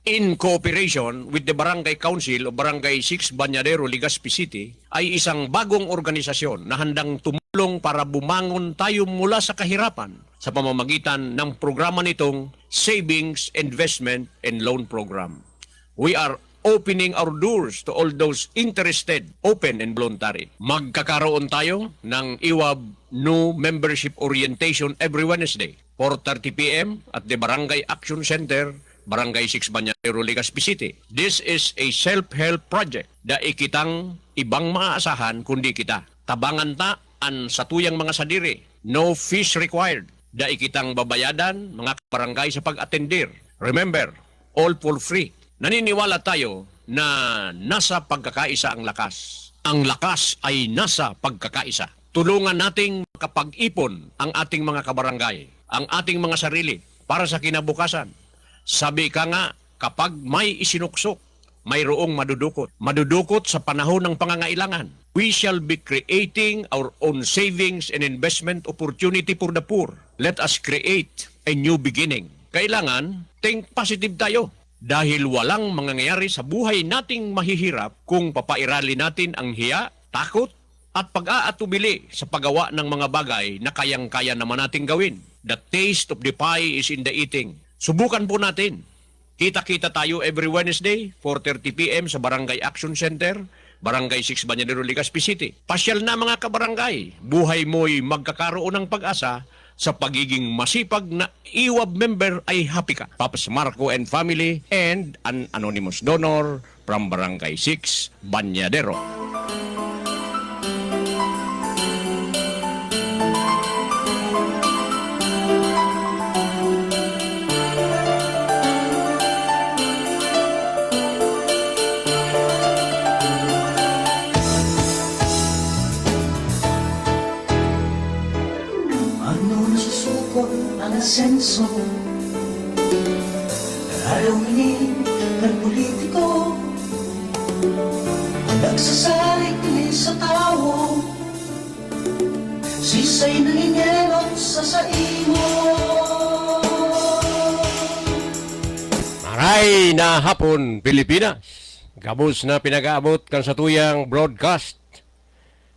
in cooperation with the Barangay Council o Barangay 6 Bañadero, Legazpi City, ay isang bagong organisasyon na handang tumulong para bumangon tayo mula sa kahirapan sa pamamagitan ng programa nitong Savings, Investment, and Loan Program. We are opening our doors to all those interested, open and voluntary. Magkakaroon tayo ng IWAB New Membership Orientation every Wednesday, 4:30 p.m. at the Barangay Action Center, Barangay 6 Bañadero, Legazpi City. This is a self-help project da ikitang ibang maaasahan kundi kita. Tabangan ta an sa tuyang mga sadiri. No fees required. Da ikitang babayadan mga barangay sa pag-atendir. Remember, all for free. Naniniwala tayo na nasa pagkakaisa ang lakas. Ang lakas ay nasa pagkakaisa. Tulungan nating makapag-ipon ang ating mga kabarangay, ang ating mga sarili para sa kinabukasan. Sabi ka nga, kapag may isinuksok, mayroong madudukot. Madudukot sa panahon ng pangangailangan. We shall be creating our own savings and investment opportunity for the poor. Let us create a new beginning. Kailangan, think positive tayo. Dahil walang mangyayari sa buhay nating mahihirap kung papairali natin ang hiya, takot, at pag-aatubili sa paggawa ng mga bagay na kayang-kaya naman nating gawin. The taste of the pie is in the eating. Subukan po natin. Kita-kita tayo every Wednesday, 4:30 p.m. sa Barangay Action Center, Barangay 6 Bañadero, Legazpi City. Pasyal na mga kabarangay. Buhay mo'y magkakaroon ng pag-asa sa pagiging masipag na IWAB member ay happy ka. Paps Marco and family and an anonymous donor from Barangay 6 Bañadero. Asenso ayaw ini ng politiko nagsasalig ni sa tao sisay nanginelot sa saimo. Maray na hapon Pilipinas, gabos na pinag-aabot kan sa tuyang broadcast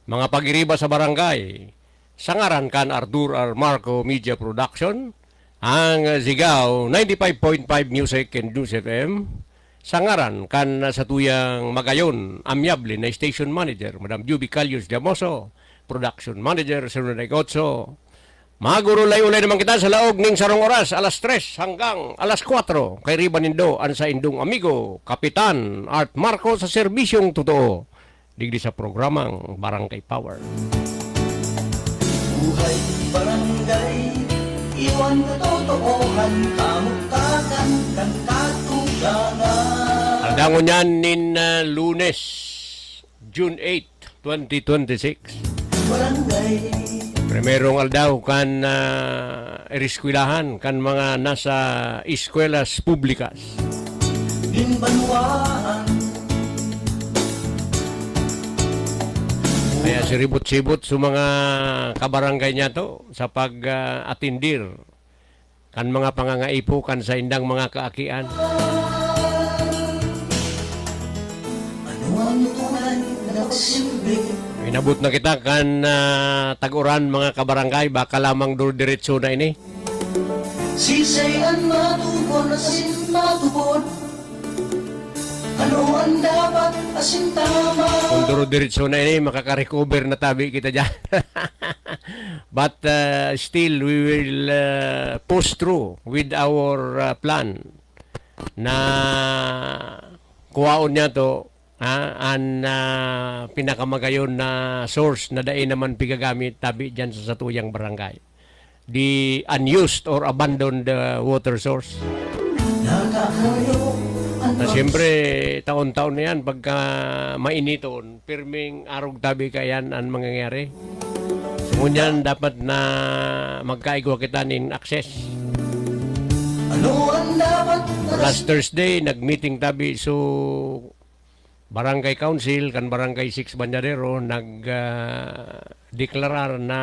mga pag-iriba sa barangay. Sangaran kan Arthur R. Marco Media Production, ang Zigaw 95.5 Music and News FM. Sangaran kan sa tuyang magayon, amyable na station manager, Madam Juby Calius Diamoso, production manager, Sir Negozio. Magurulay-ulay naman kita sa laog ning sarong oras, alas 3 hanggang alas 4. Kay Riba Nindo, an sa indong amigo, Kapitan Art Marco sa serbisyong totoo. Digdi sa programang Barangay Power. Buhay barangay, iwan katotohan, kamuktakan, kan katugangan. Aldangon yan nin Lunes, June 8, 2026. Barangay, Primerong aldaw kan eriskwelahan kan mga nasa eskwelas publikas. Imbanwaan, Kaya siribot-sibot sa mga kabarangay niya to sa pag-atindir kan mga pangangaipo kan sa indang mga kaakian. ano ang tunay na nagsilbi? Inabot na kita kan tag-uran mga kabarangay, baka lamang diretso na ini. Sisayan matubon, asin matubon. Ano ang dapat asin tama? Kung diretso na ini, makaka-recover na tabi kita dyan. But still, we will push through with our plan na kuwaon niya to ang pinakamagayon na source na dain naman pigagamit tabi dyan sa satuyang barangay. The unused or abandoned water source. Nakakayo ang Na siyempre, taon-taon na yan, pagka mainiton, pirming arog tabi kayan ang mangyayari. Ngunyan, dapat na magkaigwa kita nin access. ano ang dapat Last Thursday, nag-meeting tabi so Barangay Council, kan Barangay 6 Bañadero, nag-deklarar na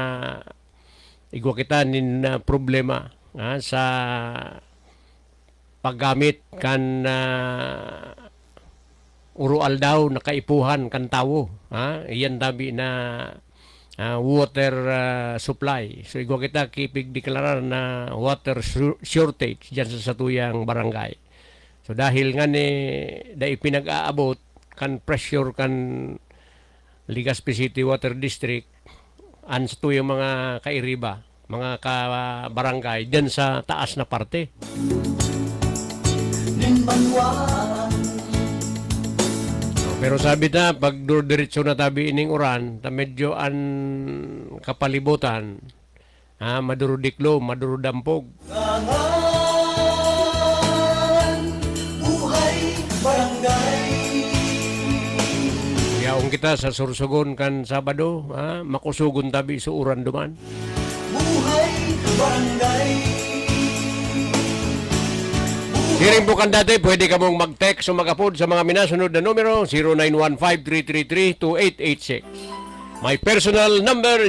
igwa kita nin problema sa paggamit kan urual daw nakaipuhan kan tawo. Iyan tabi na water supply. So igwa kita kipig deklarar na water shortage dyan sa satuyang barangay. So dahil nga ni dahil pinag-aabot kan pressure kan Legazpi City Water District an satuyang mga kairiba, mga ka-barangay dyan sa taas na parte. Pero sabi na, pag diretso na tabi ining uran, ta medyo an kapalibutan, madurudiklo, madurudampog. Buhay barangay. Yaong kita sa Sursugon kan Sabado, makusugon tabi sa uran duman. Buhay barangay. Hiring po kan dati, pwede ka mong mag-text o mag-upload sa mga minasunod na numero 0915-333-2886. My personal number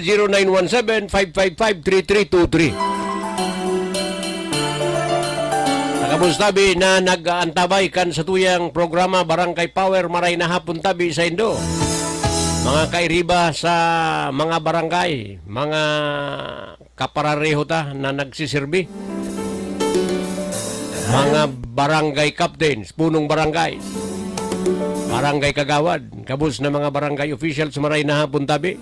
0917-555-3323. Nakabos tabi na nag-aantabay kan sa tuyang programa Barangay Power maray na hapon tabi sa Indo. Mga kairiba sa mga barangay, mga kaparareho ta na nagsisirbi. Mga barangay captains, punong barangay, barangay kagawad, kabus na mga barangay officials maray na hapon tabi.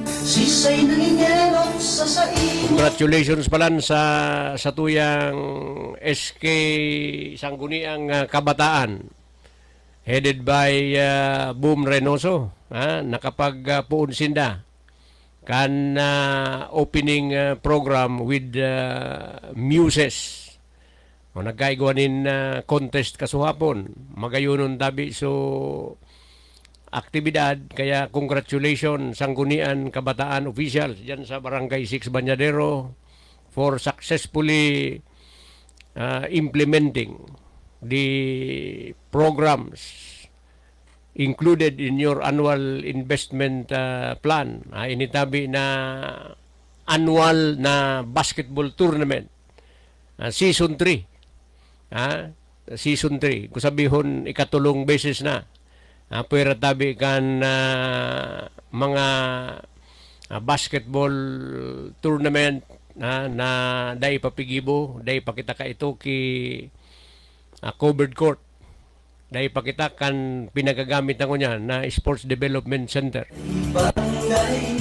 Sisay nangingelok sa saing. Congratulations palan sa tuyang SK Sangguniang Kabataan headed by Boom Reynoso, nakapagpuon sinda kan opening program with Muses. O nagkaigwanin contest kasuhapon, magayunon tabi so aktibidad, kaya congratulations Sanggunian Kabataan officials dyan sa Barangay 6 Banyadero for successfully implementing the programs included in your annual investment plan. Initabi na annual na basketball tournament, season 3. Season 3. Kung sabihon, ikatulong beses na. Pwera tabi kan mga basketball tournament na dahil papigibo, dahil pakita ka ito ki covered court. Dahil pakita kan pinagagamit na ko niya na Sports Development Center. Barangay,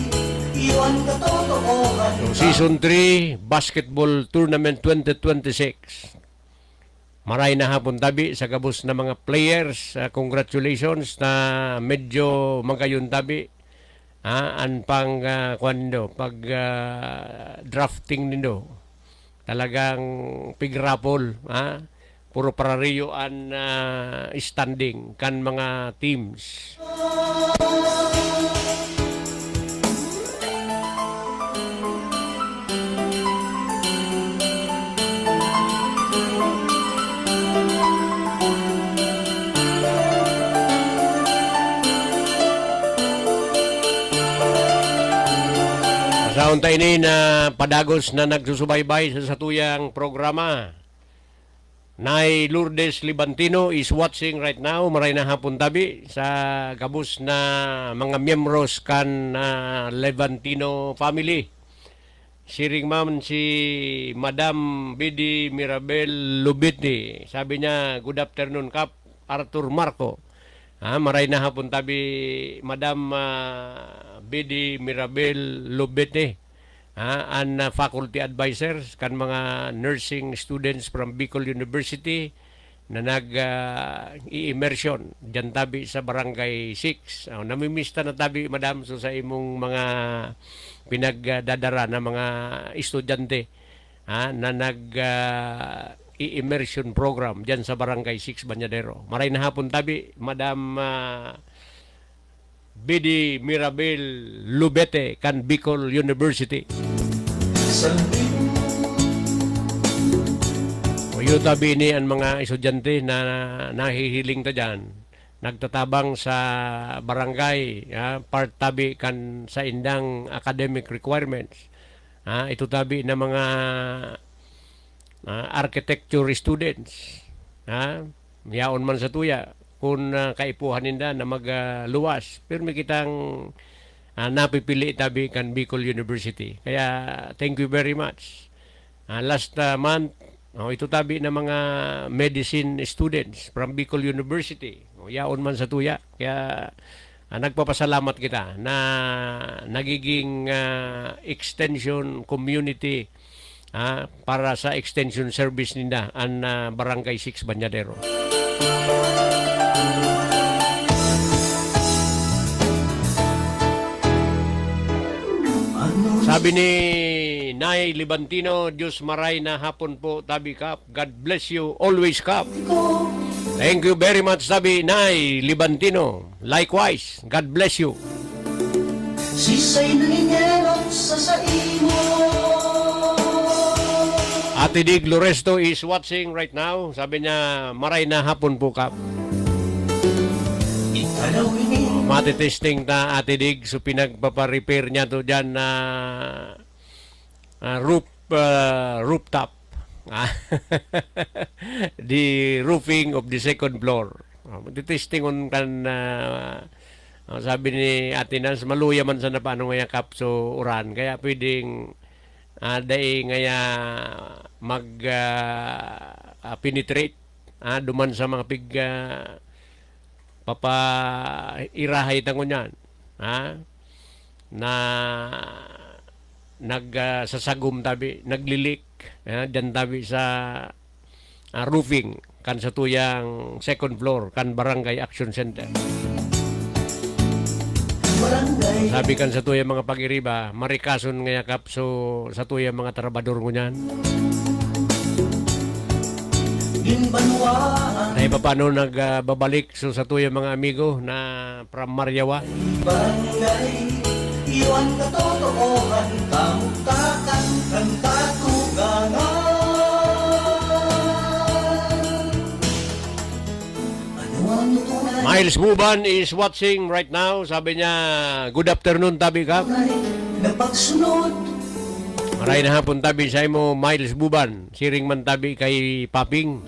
iwan katotohanan. So, season 3, basketball tournament 2026. Maray na hapon tabi sa kabus na mga players. Congratulations na medyo magayon tabi. An pang pag drafting nindo. Talagang pigrapol. Puro parariyo an standing kan mga teams. Sa unta ini na padagos na nagsusubaybay sa satuyang programa. Nay Lourdes Libantino is watching right now. Maray na hapon tabi sa kabus na mga miyembros kan Levantino family. Siring ma'am si Madam Bidi Mirabel Lubitni. Sabi niya, good afternoon Kap Arthur Marco. Maray na hapon tabi Madam Bidi Mirabel Lubitni. An faculty advisors kan mga nursing students from Bicol University na nag-i-immersion dyan tabi sa Barangay 6. Namimista na tabi madam so sa imong mga pinagdadara na mga estudyante na nag-i-immersion program dyan sa Barangay 6 Banyadero. Maray na hapon tabi Madam Bidi Mirabel Lubete kan Bicol University. O tabi ni ang mga estudyante na nahihiling ta dyan, nagtatabang sa barangay, part tabi kan sa indang academic requirements. Ito tabi na mga architecture students. Yaon man sa tuya kung kaipuhan ninda na magluwas. Pero may kitang napipili tabi kan Bicol University. Kaya thank you very much. Last month, ito tabi na mga medicine students from Bicol University. Yaon man sa tuya. Kaya nagpapasalamat kita na nagiging extension community para sa extension service ninda ang Barangay 6 Banyadero. Sabi ni Nay Libantino, Diyos maray na hapon po, tabi Kap. God bless you, always Kap. Thank you very much, sabi Nay Libantino. Likewise, God bless you. Sisay nangingelot sa saimo. Ate Dig Loresto is watching right now. Sabi niya, maray na hapon po Kap. Ikalawin Matitesting na Ate Dig, so pinagpaparepair niya to dyan na rooftop. The roofing of the second floor. Matitesting on kan sabi ni Ate Nans, maluya man sa napano ngaya Kap so uran. Kaya pwedeng dahi ngaya penetrate duman sa mga irahay tango niyan na sasagum tabi naglilik dyan tabi sa roofing kan sa tuyang second floor kan Barangay Action Center. barangay. Sabi kan sa tuyang mga pag-iriba marikason nga yakap so sa tuyang mga trabador mo niyan. Ginbanwaan. Ay paano nagbabalik so sa tuyang mga amigo na from Maryawa. Barangay. Iwan katotoohan. Kamutakan. Ng katugangan. Ano ang lutunan? Miles Buban is watching right now. Sabi niya, good afternoon tabi Kap. Na pagsunod. Maray na hapon tabi sa mo Miles Buban. Siring man tabi kay Paping.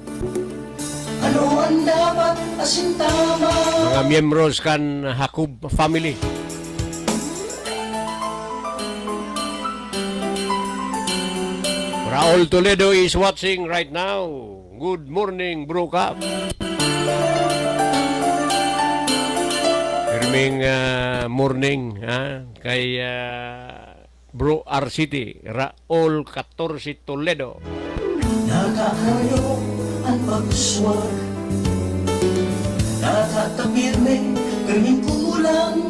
Ano ang dapat asintama? Mga miyembros kan Hakub family. Raul Toledo is watching right now. Good morning, Bro Kap. Pirming morning kay Bro RCT, Raul 14 Toledo. Nakakayo ang pagsuswag. Nakatapirme, kaming kulang.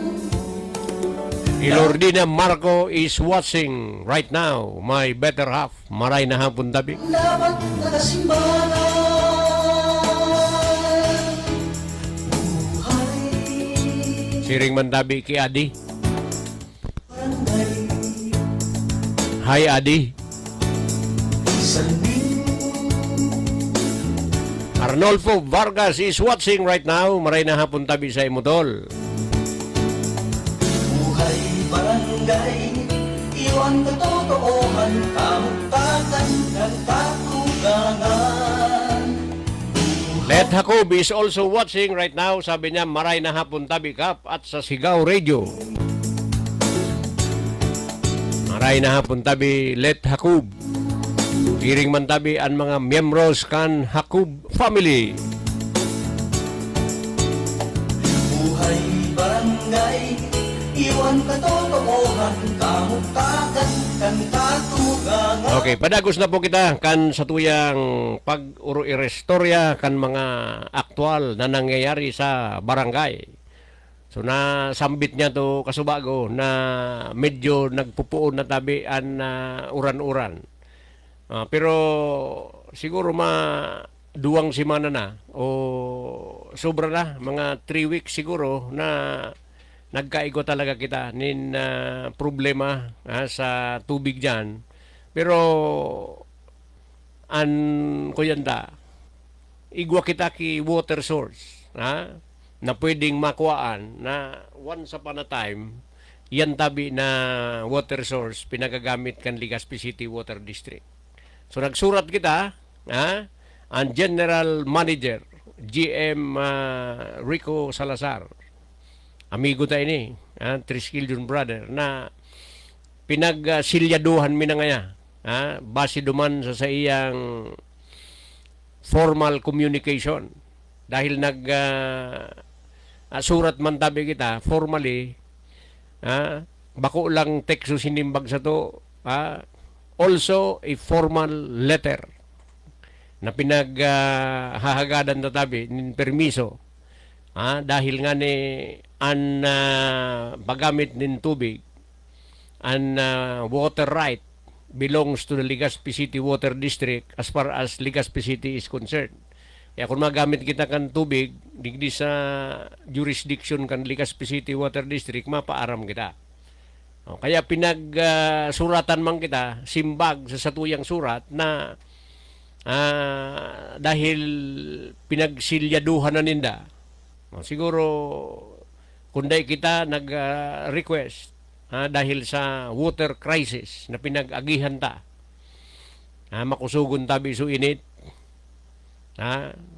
Ilordina Marco is watching right now. My better half. Maray na hapon tabi. Dapat nakasimbalan. Buhay. Siring man tabi kay Adi. Barangay. Hi Adi. Salmin. Arnolfo Vargas is watching right now. Maray na hapon tabi sa imutol. Buhay barangay. Iwan katotoohan. Kamutakan ng katugangan. Let Jacob is also watching right now. Sabi niya, maray na hapon tabi Kap at sa Sigaw Radio. Maray na hapon tabi Let Jacob. Kiring man tabi ang mga miyembros kan Jacob family. Buhay barangay. Iwan katotoohan. Kamutakan ng katugangan. Okay, padagos na po kita kan sa tuyang pag-uro-irestorya kan mga aktwal na nangyayari sa barangay. So nasambit niya to kasubago na medyo nagpupuon na tabi an uran-uran. Pero siguro duwang simana na o sobra na mga 3 weeks siguro na nagkaigo talaga kita nin problema sa tubig diyan. Pero kuyanda igwa kita ki water source na pwedeng makuhaan na once upon a time yan tabi na water source pinagagamit kan Legazpi City Water District. So nagsurat kita, ang General Manager, GM Rico Salazar, amigo tayo ni, Triskelion brother, na pinagsilyaduhan mi na nga base duman sa iyang formal communication. Dahil surat man tabi kita, formally, bako lang tekso sinimbag sa to, also a formal letter na pinaghahagadan na tabi nin permiso dahil nga ni an paggamit nin tubig an water right belongs to the Legazpi City Water District as far as Legazpi City is concerned. Kaya kung magamit kita kan tubig digdi sa jurisdiction kan Legazpi City Water District, mapaaram kita. Kaya pinagsuratan man kita, simbag sa satuyang surat na dahil pinagsilyaduhan na ninda. Siguro kunday kita nag-request dahil sa water crisis na pinag-agihan ta. Makusugon tabi so init.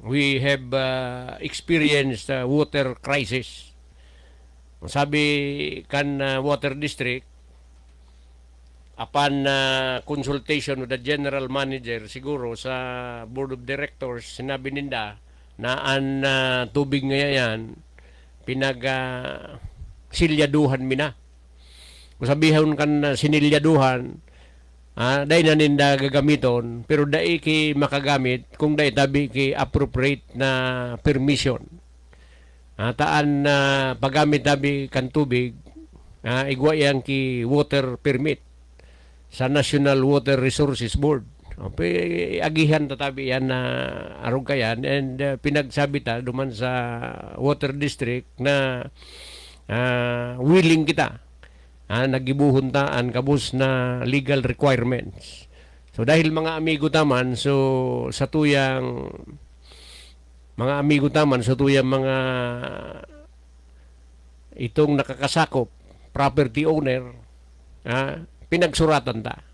We have experienced water crisis. Sabi kan water district, upon consultation with the general manager, siguro sa board of directors, sinabi ninda na ang tubig ngayon silyaduhan mi na. Kung sabihin kan sinilyaduhan, dahil na ninda gagamiton, pero dahil ki makagamit kung dahil tabi ki appropriate na permission. Taan na paggamit tabi kan tubig, igwa yan ki water permit sa National Water Resources Board. Agihan tatabi yan na arog kayan, and pinagsabi ta duman sa water district na willing kita nagibuhon ta an kabus na legal requirements. So dahil mga amigo taman, so sa tuyang mga amigo taman, sa tuyang mga itong nakakasakop property owner, pinagsuratan ta.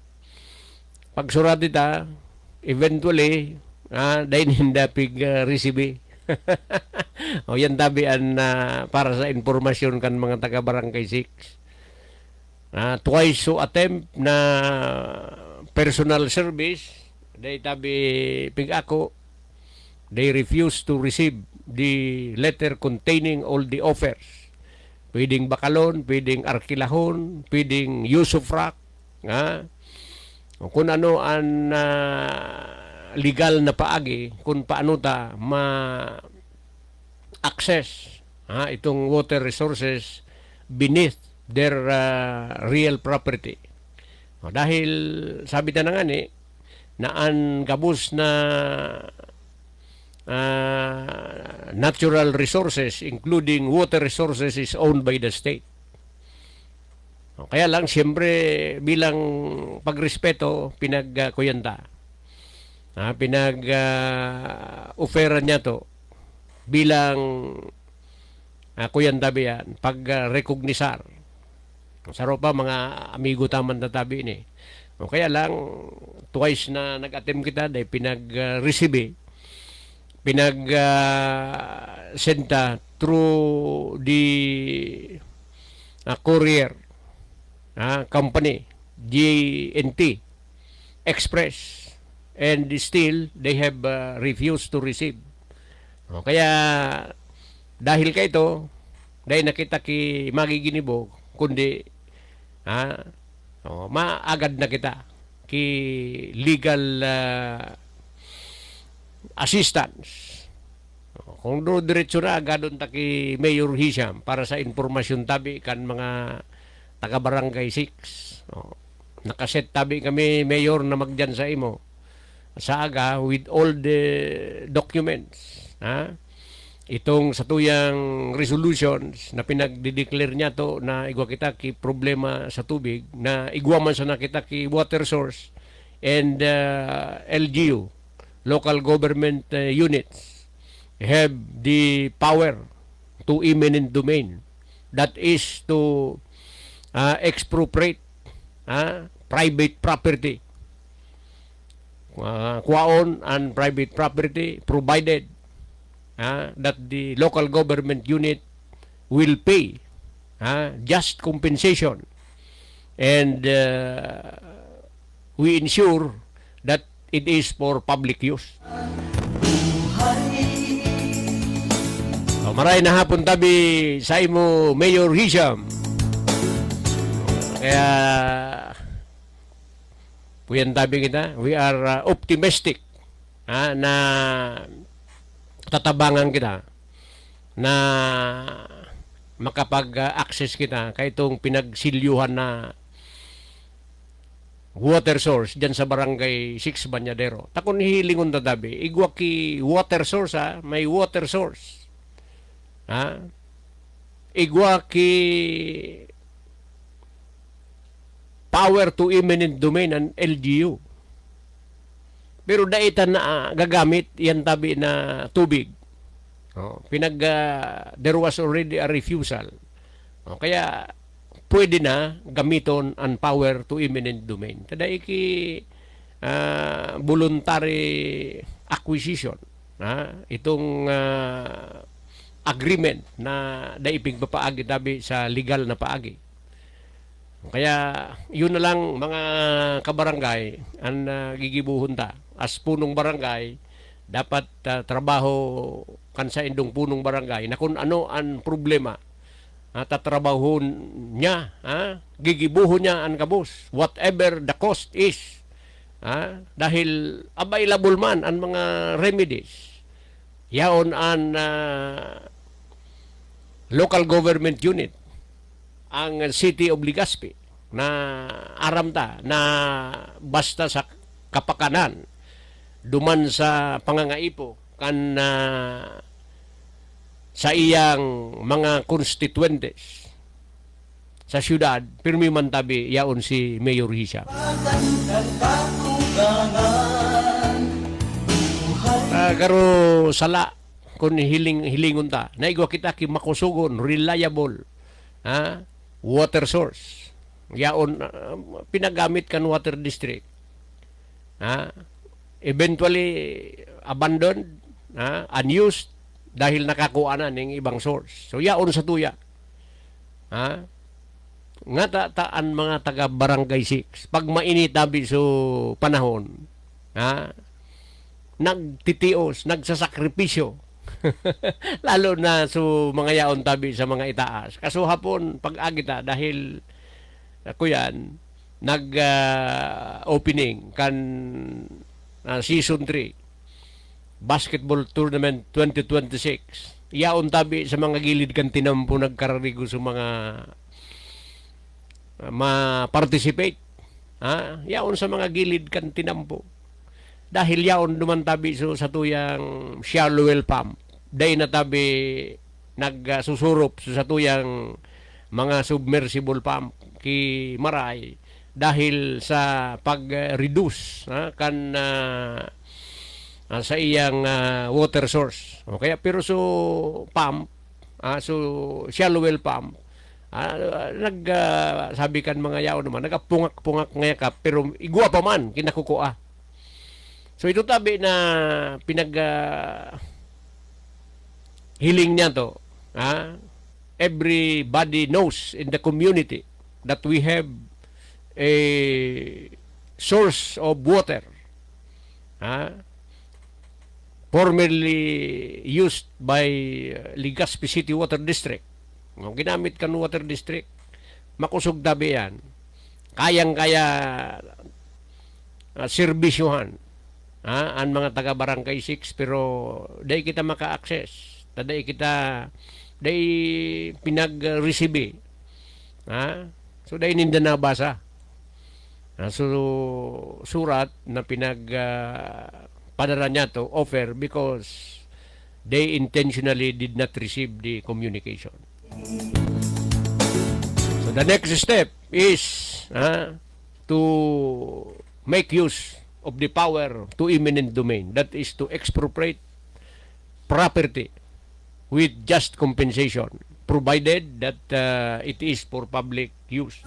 Pagsurat ita, eventually, dahil hindi pig receive. O yan tabian para sa informasyon kan mga taga-barangay 6. Twice so attempt na personal service, dahil tabi pig ako, they refuse to receive the letter containing all the offers. Pwedeng bakalon, pwedeng arkilahon, pwedeng use of rock, kung ano ang legal na paagi, kung paano ta ma-access itong water resources beneath their real property. Dahil sabi ta na nga ni, na ang gabus na natural resources, including water resources, is owned by the state. Kaya lang, siyempre, bilang pagrespeto, pinagkuyanta. Pinag-offeran niya to bilang kuyanta biyan, pag-recognisar. Saro pa, mga amigo taman na tabi ni. Kaya lang, twice na nag-attempt kita, dahil pinag-receive, pinag-senta through the courier company, GNT Express, and still they have refused to receive. Kaya dahil kay ito, dahil nakita ki magiginibog, kundi maagad na kita ki legal assistance. Kung do diretso na agadon ta ki Mayor Hisham para sa informasyon tabi kan mga taga Barangay 6. Nakaset tabi kami, Mayor, na magdyan sa imo sa aga with all the documents. Itong sa tuyang resolutions na pinagdideclare niya to na igwa kita ki problema sa tubig, na igwa man sa nakita ki water source and LGU, local government units, have the power to eminent domain, that is to expropriate private property kwaon and private property provided that the local government unit will pay just compensation, and we ensure that it is for public use. Maray na hapon tabi sa imo, Mayor Hisham. Kaya puyan tabi kita, we are optimistic na tatabangan kita na makapag-access kita kay itong pinagsilyuhan na water source dyan sa barangay 6 Banyadero. Takon hilingon tatabi, igwa ki water source may water source. Igwa ki power to eminent domain and LGU. Pero daitan na gagamit yan tabi na tubig. There was already a refusal. Kaya pwede na gamiton ang power to eminent domain. Tada iki voluntary acquisition. Itong agreement na daipig papaagi tabi sa legal na paagi. Kaya yun na lang mga kabarangay ang gigibuhon ta. As punong barangay, dapat trabaho kan sa indong punong barangay na kung ano ang problema tatrabahon niya, gigibuhon niya ang kabus, whatever the cost is. Dahil available man ang mga remedies. Yaon ang local government unit, ang City of Legazpi, na aramta na basta sa kapakanan duman sa pangangaipo kan sa iyang mga constituentes sa syudad, pirmi man tabi yaon si Mayor Hisham. Karo sala kung hilingon ta, naigwa kita ki makusugon, reliable water source. Yaon, pinagamit kan water district. Eventually, abandoned, unused, dahil nakakuha na ng ibang source. So, yaon sa tuya. Nga taan mga taga Barangay 6, pag mainitabi so panahon, nagtitios, nagsasakripisyo, lalo na so mga yaon tabi sa mga itaas. Kaso hapon, pag-agita, dahil ako yan, nag-opening kan Season 3, Basketball Tournament 2026. Yaon tabi sa mga gilid kan tinampo nagkararigo sa mga ma-participate. Yaon sa mga gilid kan tinampo. Dahil yaon dumantabi so sa tuyang shallow well pump. Dahil na tabi nagsusurup so sa tuyang mga submersible pump ki maray dahil sa pag-reduce kan sa iyang water source. Kaya pero so pump, so shallow well pump, sabi kan mga yaon naman, nagapungak-pungak ngayon ka, pero igwa pa man kinakukuha. So ito tabi na hiling niya to, everybody knows in the community that we have a source of water formerly used by Legazpi City Water District. Ginamit kan water district, makusog tabi yan, kayang-kaya serbisyuhan ang mga taga Barangay 6, pero dahil kita maka-access, dahil kita pinag-receive, so dahil ninda nabasa, so surat na padala niya to offer because they intentionally did not receive the communication. So the next step is to make use of the power to eminent domain. That is to expropriate property with just compensation, provided that it is for public use.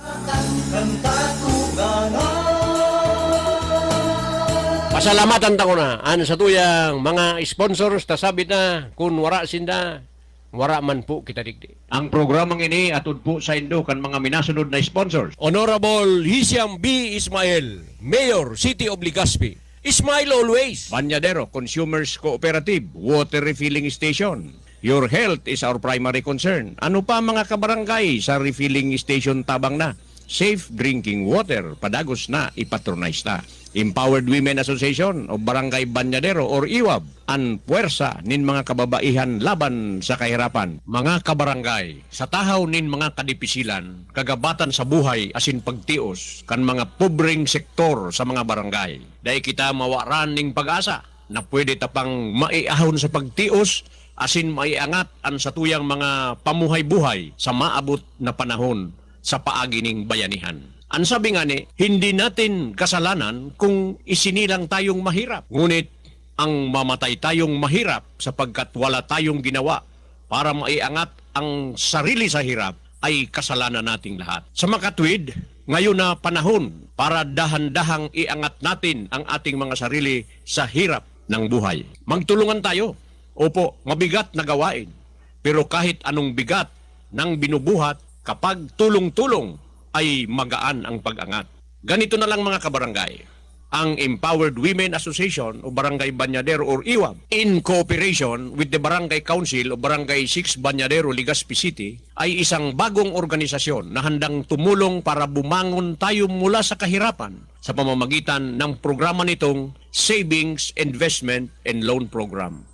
Pasalamatan ta ko na an sa tuyang mga sponsors ta sabit na kun wara sinda wara man po kita digdi. Ang programang ini atod po sa Indo kan mga minasunod na sponsors. Honorable Hisham B. Ismail, Mayor, City of Legazpi. Smile always. Banyadero Consumers Cooperative Water Refilling Station. Your health is our primary concern. Ano pa mga kabarangay sa refilling station tabang na? Safe drinking water, padagos na, ipatronize na. Empowered Women Association o Barangay Banyadero or IWAB, ang puwersa nin mga kababaihan laban sa kahirapan. Mga kabarangay, sa tahaw nin mga kadipisilan, kagabatan sa buhay asin pagtios, kan mga pobreng sektor sa mga barangay. Dahil kita mawaran ning pag-asa na pwede tapang maiahon sa pagtios, asin maiangat ang satuyang mga pamuhay-buhay sa maabot na panahon sa paagining bayanihan. Ang sabi nga ni, hindi natin kasalanan kung isinilang tayong mahirap. Ngunit ang mamatay tayong mahirap sapagkat wala tayong ginawa para maiangat ang sarili sa hirap ay kasalanan nating lahat. Sa makatwid, ngayon na panahon para dahan-dahang iangat natin ang ating mga sarili sa hirap ng buhay. Magtulungan tayo. Opo, mabigat na gawain. Pero kahit anong bigat ng binubuhat, kapag tulong-tulong ay magaan ang pag-angat. Ganito na lang mga kabarangay. Ang Empowered Women Association o Barangay Banyadero or IWAB in cooperation with the Barangay Council o Barangay 6 Banyadero, Legazpi City ay isang bagong organisasyon na handang tumulong para bumangon tayo mula sa kahirapan sa pamamagitan ng programa nitong Savings, Investment and Loan Program.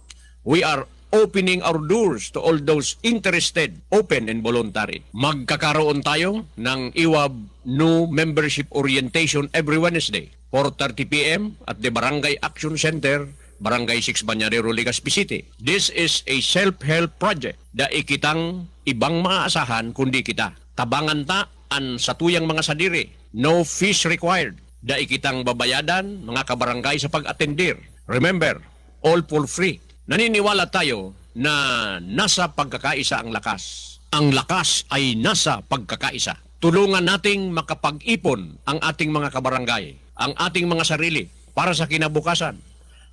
We are opening our doors to all those interested, open and voluntary. Magkakaroon tayo ng IWAB New Membership Orientation every Wednesday, 4:30 p.m. at the Barangay Action Center, Barangay 6 Banyadero, Legazpi City. This is a self-help project da ikitang ibang maaasahan kundi kita. Tabangan ta an satuyang mga sadiri. No fees required. Da ikitang babayadan mga kabarangay sa pag-atendir. Remember, all for free. Naniniwala tayo na nasa pagkakaisa ang lakas. Ang lakas ay nasa pagkakaisa. Tulungan nating makapag-ipon ang ating mga kabarangay, ang ating mga sarili para sa kinabukasan.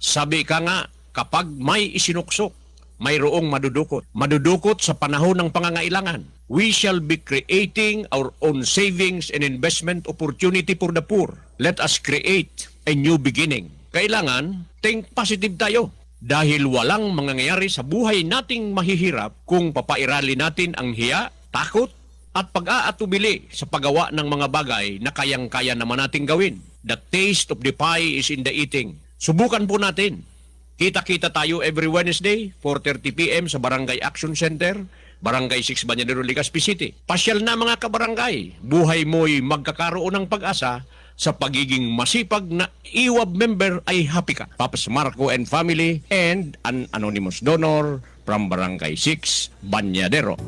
Sabi ka nga, kapag may isinuksok, mayroong madudukot. Madudukot sa panahon ng pangangailangan. We shall be creating our own savings and investment opportunity for the poor. Let us create a new beginning. Kailangan, think positive tayo. Dahil walang mangyayari sa buhay nating mahihirap kung papairali natin ang hiya, takot, at pag-aatubili sa paggawa ng mga bagay na kayang-kaya naman nating gawin. The taste of the pie is in the eating. Subukan po natin. Kita-kita tayo every Wednesday, 4:30 p.m. sa Barangay Action Center, Barangay 6 Banyadero, Legazpi City. Pasyal na mga kabarangay. Buhay mo'y magkakaroon ng pag-asa. Sa pagiging masipag na IWAB member ay happy ka. Papas Marco and family and an anonymous donor from Barangay 6, Banyadero.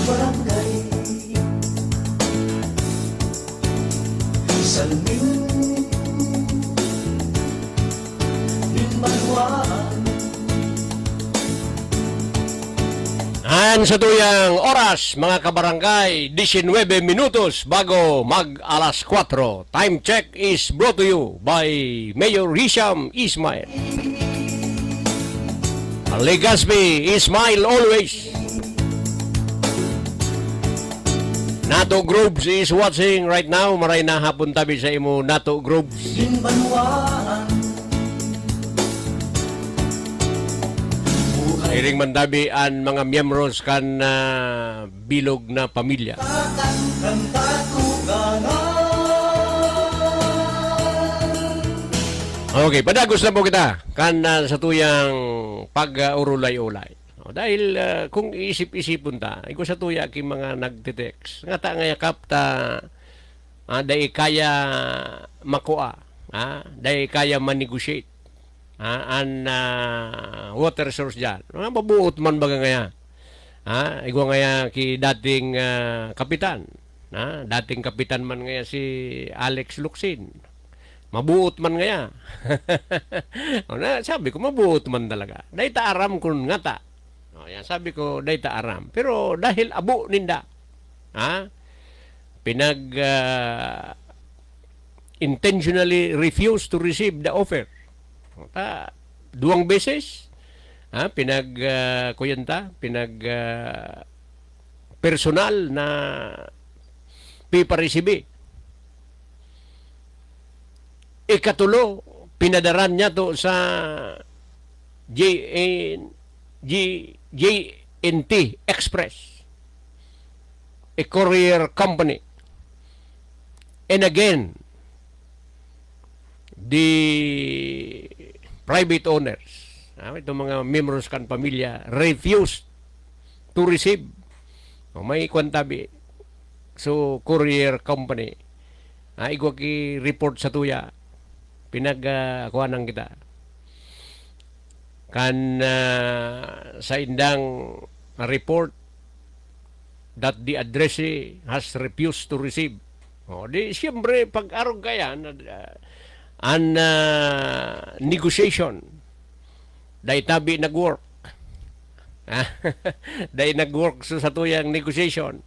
Barangay Salmin Minbanwaan An sa tuyang oras, mga kabarangay, 19 minutos bago mag alas 4. Time check is brought to you by Mayor Hisham Ismail. Legazpi, Ismail always. Nato Groups is watching right now. Maray na hapon tabi sa imo Nato Groups. Minbanwaan Iring mandabi ang mga miyembros kan bilog na pamilya. Takan ng katuganan. Okay, padagos na po kita kan sa tuyang pag-urulay-ulay. Dahil kung iisip-isipon ta, iko sa tuya ki mga nagte-text. Nga ta nga yakap ta dahil kaya makuha, dahil kaya manegotiate. An water source dyan. Mabuot man baga ngaya. Igwa ngaya ki dating kapitan. Dating kapitan man ngaya si Alex Luksin. Mabuot man ngaya. Sabi ko, mabuot man talaga. Dahil ta aram kun nga ta. Yan, sabi ko, dahil ta aram. Pero dahil abo ninda, intentionally refused to receive the offer. Duwang beses, personal na piparisibi. Ikatulo, pinadaran niya to sa JNT Express, a courier company. And again, the private owners, itong mga members kan pamilya, refused to receive. May kwantabi. So, courier company. Igwa ki report sa tuya. Pinagkuhanan kita. Kan sa indang report that the addressee has refused to receive. Di siyempre pag-arog kaya an negotiation dahil tabi nag-work. Dahil nag-work sa tuyang negotiation.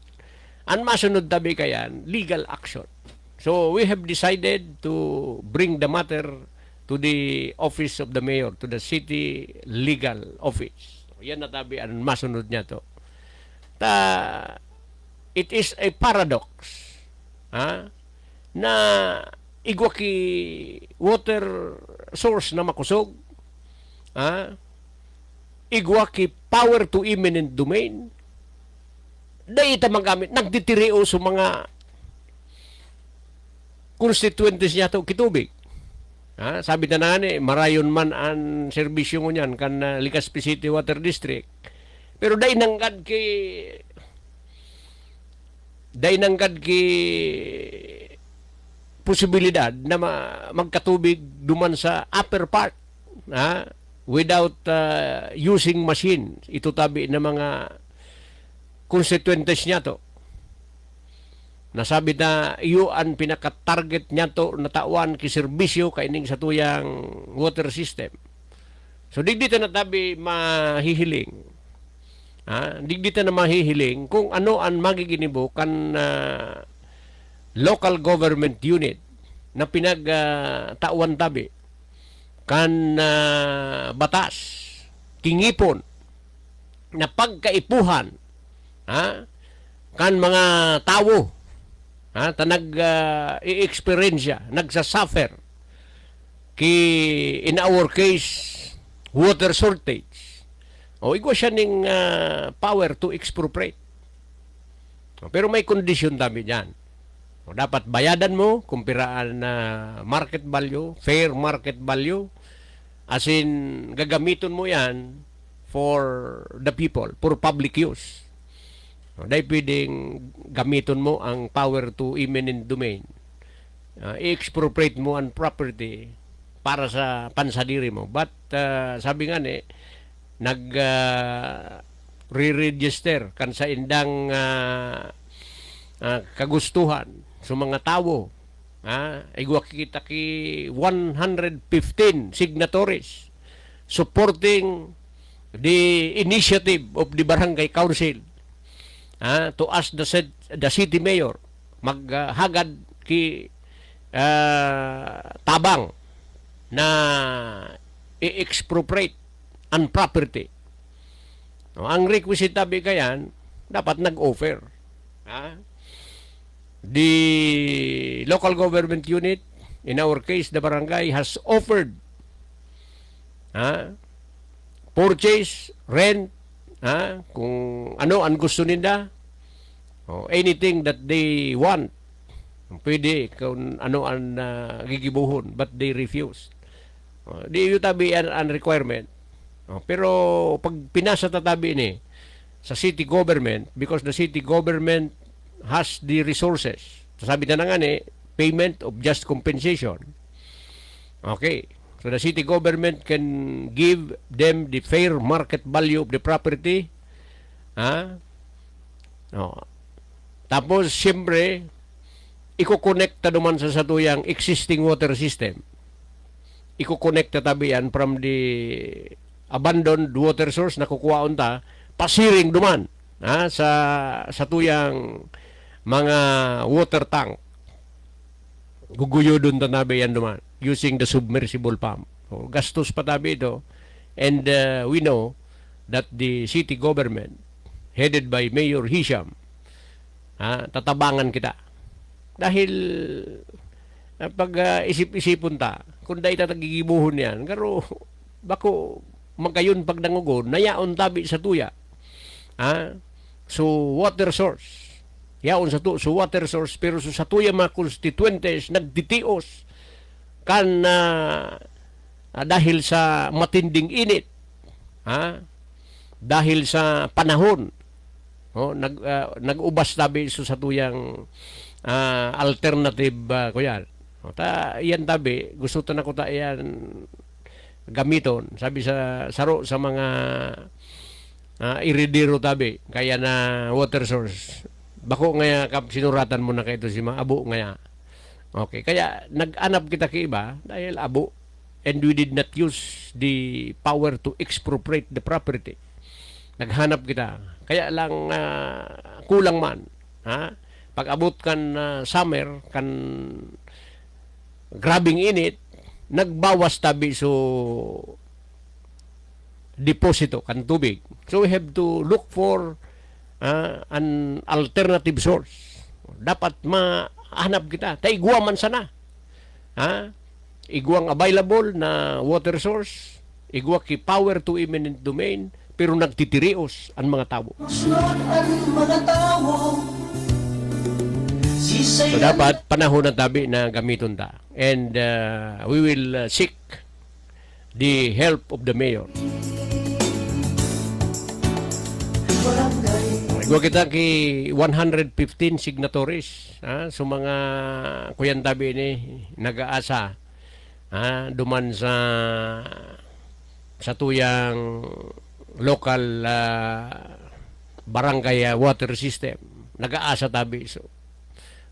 Ang masunod tabi kayan, legal action. So we have decided to bring the matter to the office of the mayor, to the city legal office. Yan na tabi ang masunod niya to. It is a paradox na igwa ki water source na makusog, igwa ki power to eminent domain, dahil ita magamit, nagtitirio sa mga constituents niya to kitubig. Sabi na nani, marayon man ang serbisyo mo niyan kan Legazpi City Water District. Pero dahil nanggad ki posibilidad na magkatubig duman sa upper part without using machine. Ito tabi na mga constituents niya to. Nasabi na iyo ang pinaka-target niya to na tawan ki serbisyo kaining sa tuyang water system. So digdita na tabi mahihiling. Digdita na mahihiling kung ano ang magiginibo kan local government unit na pinagtawan tabi kan batas kingipon na pagkaipuhan kan mga tawo i-experiensya, nagsasuffer in our case water shortage. Igwa siya ning power to expropriate. Pero may condition dami dyan. Dapat bayadan mo kung piraan na market value, fair market value, as in gagamiton mo yan for the people, for public use. Dahil pwedeng gamiton mo ang power to eminent domain. I-expropriate mo ang property para sa pansadiri mo. But sabi nga re-register kan sa indang kagustuhan sa mga tao. Igwa kita ki 115 signatories supporting the initiative of the barangay council to ask the city mayor maghagad ki tabang na i-expropriate ang property. Ang requisite tabi kayan dapat nag-offer. The local government unit, in our case the barangay, has offered purchase, rent, kung ano ang gusto nila, anything that they want, pwede kung ano ang gigibuhon, but they refuse. Di yung tabi ang requirement. Pero pag pinasa tatabi ni sa city government, because the city government has the resources, sabi na nga payment of just compensation. Okay. So the city government can give them the fair market value of the property. Tapos, siyempre, iko-connect naman sa satuyang existing water system. Iko-connect tabi yan from the abandoned water source na kukuhaon ta, pasiring duman sa tuyang mga water tank. guguyo doon tanabi yan duman using the submersible pump. So, gastos pa tabi ito. And we know that the city government headed by Mayor Hisham tatabangan kita. Dahil pag isip-isipon ta, kung dahil tatagigibuhon yan, pero bako magkayon pag nangugon, nayaon tabi sa tuya. So, water source. Yaon so water source, pero sa tuya mga constituentes, nagditios kan dahil sa matinding init. Dahil sa panahon. Nag-ubas tabi sa tuyang alternative kuyan. Yan tabi, gusto ta na ko ta yan gamiton. Sabi sa saro sa mga iridiro tabi, kaya na water source. Bako nga sinuratan mo na kayo si mga abo nga. Okay, kaya nag-anap kita kay iba dahil abo, and we did not use the power to expropriate the property. Naghanap kita. Kaya lang kulang man. Pag abot kan summer, kan grabing init, nagbawas tabi so deposito kan tubig. So we have to look for an alternative source. Dapat mahanap kita. Taigwa man sana. Igwang available na water source, igwa ki power to eminent domain, pero nagtitirios ang mga tao. Muslot ang mga tao. So dapat panahon na tabi na gamiton ta. And we will seek the help of the mayor. Igwa kita ki 115 signatories so mga kuyan tabi ni nag-aasa duman sa tuyang local barangay water system. Nag-aasa tabi so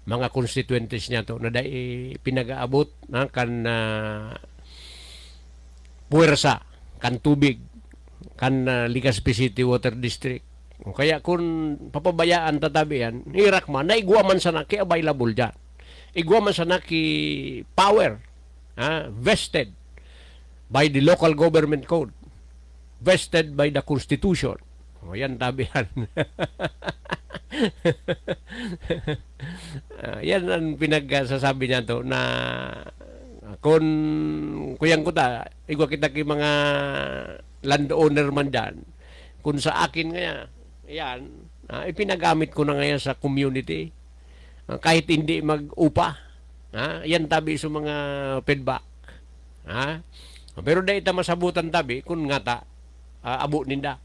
mga constituents niya to na dai pinag-aabot kan puwersa kan tubig kan Legazpi City Water District. Kaya kung papabayaan tatabi yan, hirak man, naigwa man sana ki available dyan. Igwa man sana ki power vested by the local government code, vested by the Constitution. Yan tabi yan. Yan ang pinagsasabi niya to na kung kuyang kuta, igwa kita ki mga landowner man dyan, kung sa akin nga yan, ipinagamit ko na ngayon sa community, kahit hindi mag-upa, yan tabi sa mga feedback. Pero dahil ita masabutan tabi, kung nga ta, abo ninda.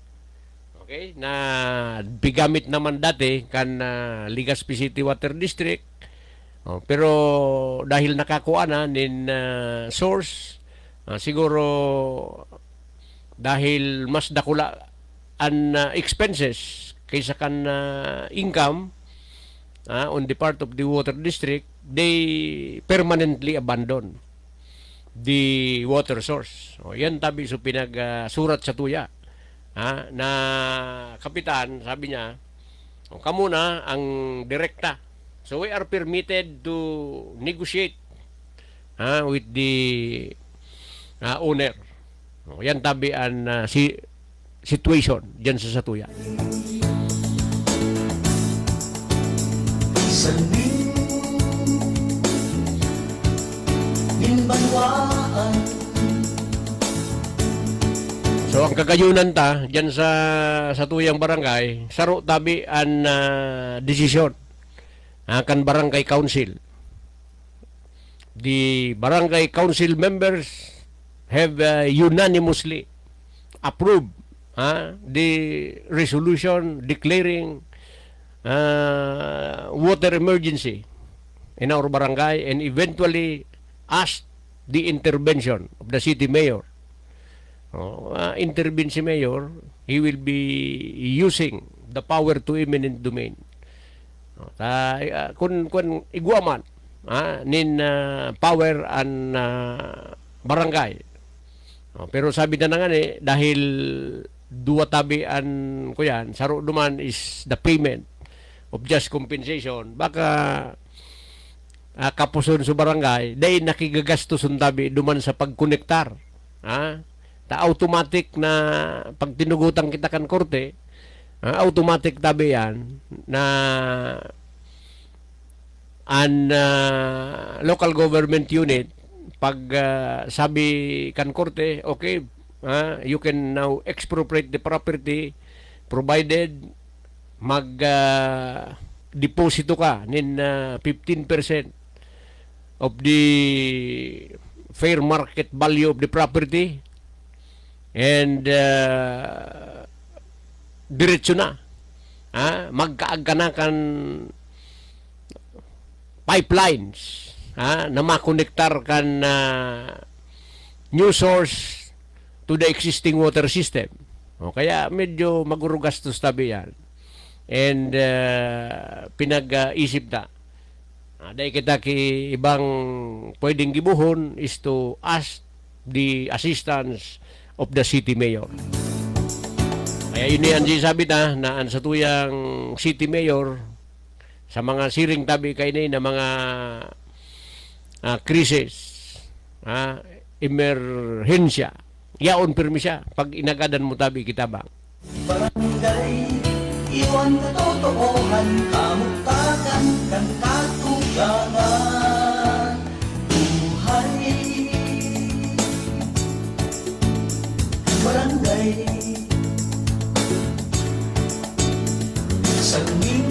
Okay? Na bigamit naman dati kan Legazpi City Water District. Pero dahil nakakuha na nin source, siguro dahil mas dakula an expenses kaysa kan income on the part of the water district, they permanently abandon the water source. Yan tabi so pinagsurat sa tuya. Na kapitan, sabi niya, kamo na ang direkta. So we are permitted to negotiate with the owner. Yan tabi ang situation dyan sa Satuya. Saling minbanwaan. So ang kagayunan ta dyan sa Satuyang Barangay, saro tabi ang desisyon kan Barangay Council. The Barangay Council members have unanimously approved the resolution declaring water emergency in our barangay and eventually asked the intervention of the city mayor. Intervene si mayor, he will be using the power to eminent domain. Kung iguaman nin power an barangay. Pero sabi na nga dahil duwa tabi an kuyan, saro duman is the payment of just compensation. Baka kapuson sa barangay, dahil nakigagastos ang tabi duman sa pagkonektar. Ta automatic na pag tinugutan kita kan korte, automatic tabi yan na an local government unit pag sabi kan korte, okay, you can now expropriate the property provided mag deposito ka nin 15% of the fair market value of the property and diretso na magkaag ka na kan pipelines na makonektar kan new source to the existing water system. O kaya medyo magurugastos tabi yan. And pinag-isip na. Dahil kita ki ibang pwedeng gibuhon is to ask the assistance of the city mayor. Kaya yun yan sabi na ang sa tuyang city mayor sa mga siring tabi kay na mga krisis, emerhensya, yaon pirmi siya pag inagadan mo tabi kita bang. Barangay, iwan katotohanan, kamutakan, kan katugangan. Buhay, barangay, sanging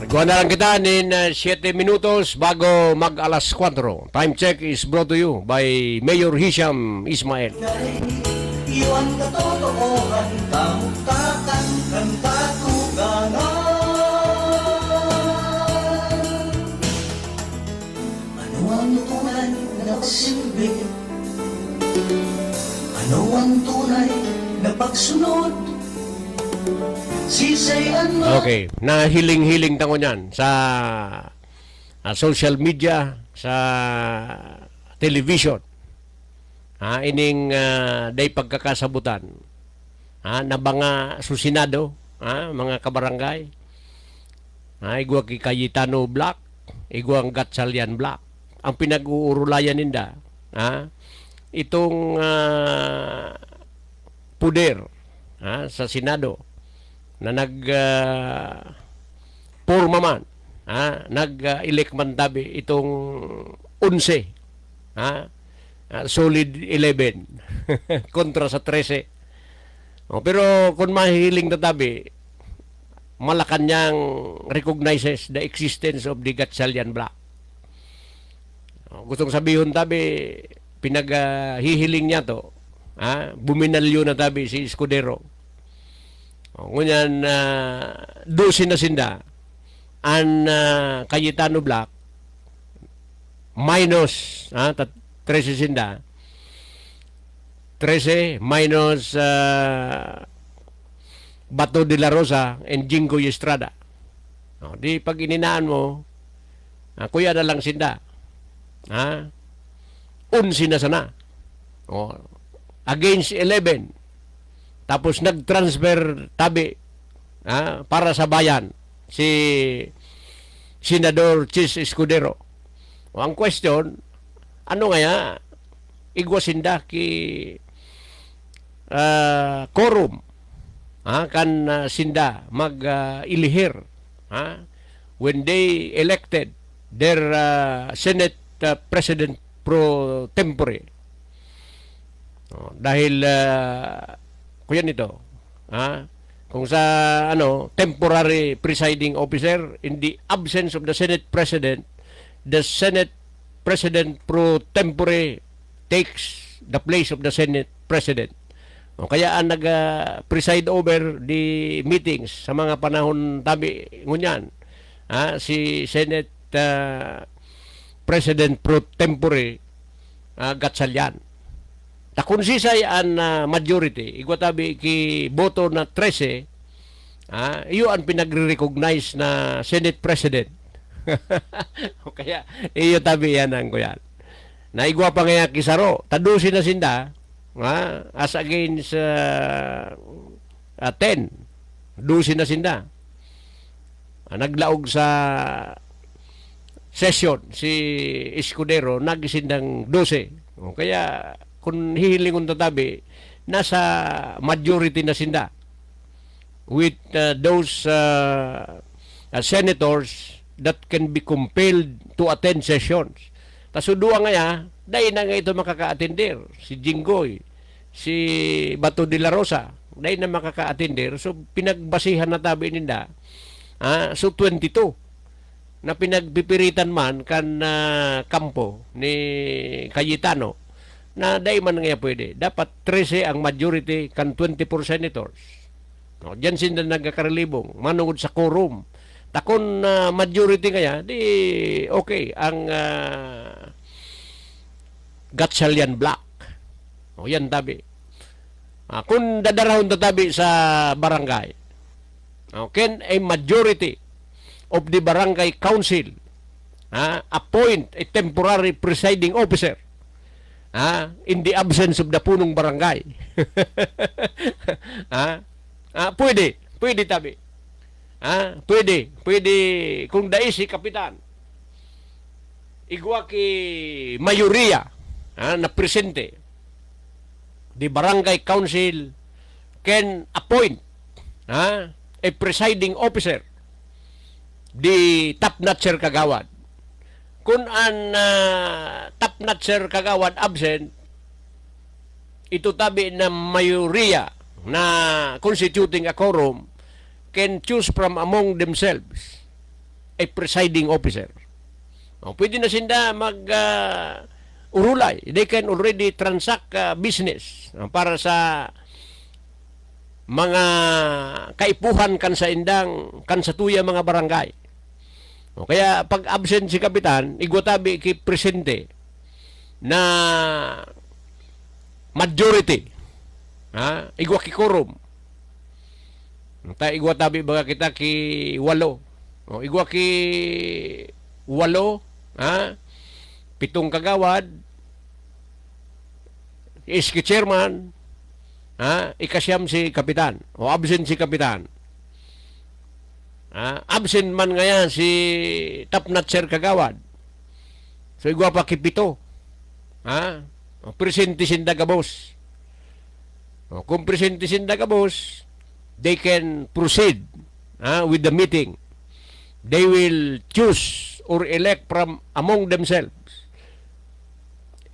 Nagkuha na lang kita nin 7 minutos bago mag alas 4. Time check is brought to you by Mayor Hisham Ismail. iwan katotohanan, kamutakan, kan katugangan. Ano ang tunay na nagsilbi? Ano ang tunay na pagsunod? Sisayan mo. Okay, nahiling-hiling tango niyan sa social media, sa television. Ining day pagkakasabutan. Na mga susinado, mga kabarangay. Igwa ki Cayetano Black, igwa ang Gatchalian Black. Ang pinag-uurulayan ninda, itong puder sa Senado na porma man, nag-elect man tabi itong 11, solid 11 kontra sa 13. Pero kung mahihiling na tabi, Malacanang recognizes the existence of the Gatchalian Black. Gustong sabihin tabi, pinaghihiling niya to, buminalyo na tabi si Escudero. Ngunyan, 12 na sinda ang Cayetano Black minus 13 sinda 13 minus Bato de la Rosa and Jingo Estrada. Di pag ininaan mo, kuya na lang sinda 11 na sana against 11. Tapos nag-transfer tabi para sa bayan si Senador Chis Escudero. Ang question, ano nga igwasinda ki quorum kan sinda mag-ilihir when they elected their Senate President pro tempore. Dahil kuya nito, kung sa temporary presiding officer, in the absence of the Senate President, the Senate President pro tempore takes the place of the Senate President. Kaya ang nag-preside over the meetings sa mga panahon tabi ngunyan, si Senate President pro tempore Gatchalian. Kung sisay ang majority, igwatabi ki boto na 13, iyo ang pinagre-recognize na Senate President. Kaya, iyo tabi yan ang kuyan. Na igwa pa nga kisaro, tadusin na sinda, as against 10, dusin na sinda. Naglaog sa session si Escudero nagisindang 12. O, kaya kung hihilingon tatabi, nasa majority na sinda with those senators that can be compelled to attend sessions. Tasudua nga dahil na nga ito makaka-atender. Si Jinggoy, si Bato de la Rosa, dahil na makaka-atender. So, pinagbasihan na tabi ninda. So, 22 na pinagpipiritan man kan kampo ni Cayetano na dahil man nga pwede. Dapat 13 ang majority kan 24 senators. No, diyan sila nagkakaralibong. Manungod sa quorum. Takon majority kaya, di okay ang Gatchalian Black. O yan tabi. Kung dadarahon tatabi sa barangay, can a majority of the barangay council appoint a temporary presiding officer in the absence of the punong barangay? Pwede tabi. Pwede kung dai si kapitan igwa ki mayoriya na presente, the barangay council can appoint a presiding officer, the top-notcher kagawad. Kung ang top-notcher kagawad absent, ito tabi na mayoriya na constituting a quorum can choose from among themselves a presiding officer. Pwede na sinda urulay. They can already transact business para sa mga kaipuhan kan sa indang, kan sa tuya mga barangay. Kaya pag absent si kapitan, igwatabi ki presente na majority. Igwa ki quorum. Igwatabi baga kita ki 8. Igwa ki 8, 7 kagawad, iski chairman, ikasyam si kapitan, o absent si kapitan. Absent man ngayon si top-notcher kagawad. So, igwa pa ki 7. Presente sinda kabos. Kung presente sinda kabos, they can proceed with the meeting. They will choose or elect from among themselves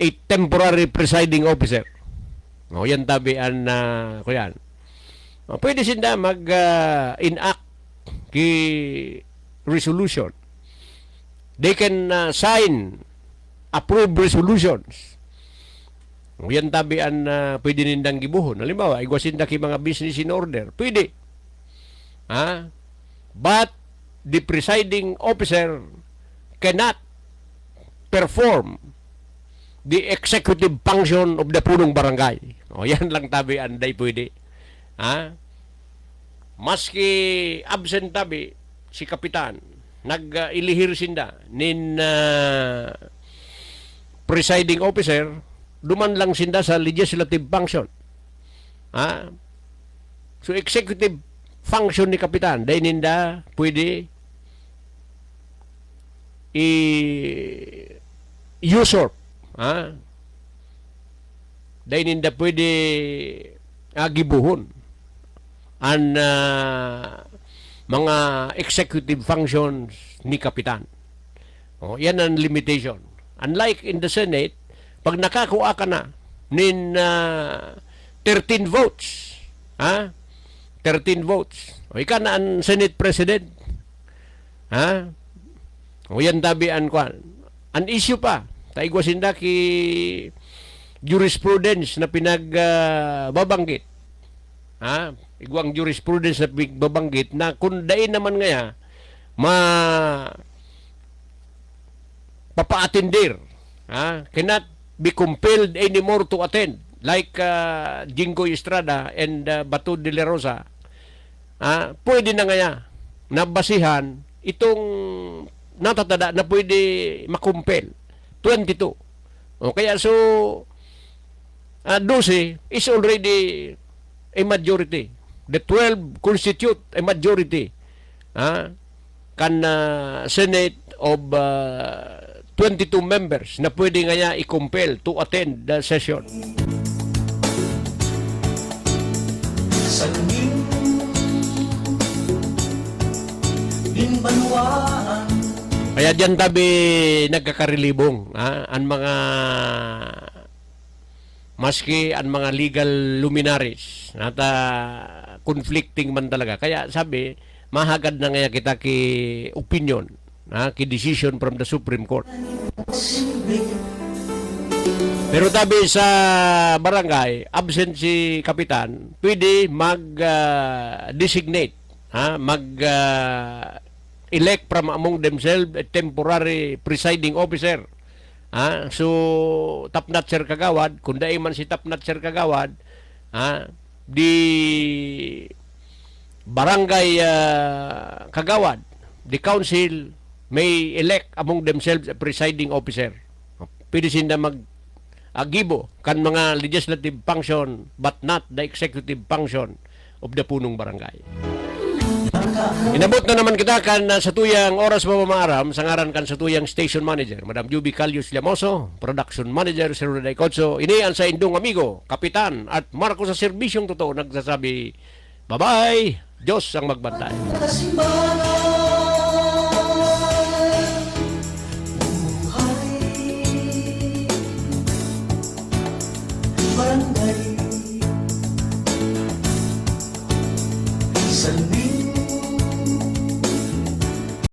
a temporary presiding officer. Yan tabian na kuyan. Pwede sinda mag-enact ki resolution. They can sign approved resolutions. Yan tabian na pwede nindang gibuhon. Halimbawa, igwasinda ki mga business in order. Pwede. But the presiding officer cannot perform the executive function of the punong barangay. Yan lang tabi anday pwede. Maski absent tabi si kapitan, nag-ilihir sinda nin presiding officer, duman lang sinda sa legislative function. So executive function ni kapitan, dahil ninda pwede i-usurp. Dahil ninda pwede gibuhon ang mga executive functions ni kapitan. Yan ang limitation. Unlike in the Senate, pag nakakuha ka na nin 13 votes, 13 votes, ika na ang Senate President. Yan tabian ko. An issue pa, taigwasinda ki jurisprudence na pinagbabanggit. Igwang jurisprudence na pinagbabanggit na kung dain naman ngaya papaatindir. Cannot be compelled anymore to attend. Like Jinggoy Estrada and Bato de la Rosa. Pwede na ngaya nabasihan itong natatada na pwede makumpel. 22. Kaya so 12 is already a majority. The 12 constitute a majority. Kan Senate of 22 members na pwede nga niya i-compel to attend the session. Salmin Binbanwaan Kaya diyan tabi nagkakarilibong ang mga maski ang mga legal luminaries nata conflicting man talaga. Kaya sabi, mahagad na nga kita ki opinion, ki decision from the Supreme Court. Silbi Pero tabi sa barangay, absent si kapitan, pwede mag-designate, elect from among themselves a temporary presiding officer. So, top-notcher kagawad, kung dahil man si top-notcher kagawad, di barangay kagawad, the council may elect among themselves a presiding officer. Pwede sila mag-agibo kan mga legislative function but not the executive function of the punong barangay. Inabot na naman kita kan sa tuyang oras mamamaaram sa ngaran kan sa tuyang station manager, Madam Juby Calius Llamoso, production manager Sir Roday Cotso, ini ang sa indong amigo, kapitan at Marco sa serbisyong totoo nagsasabi, bye-bye, Diyos ang magbantay. Kasimbahan Buhay Barangay Salmin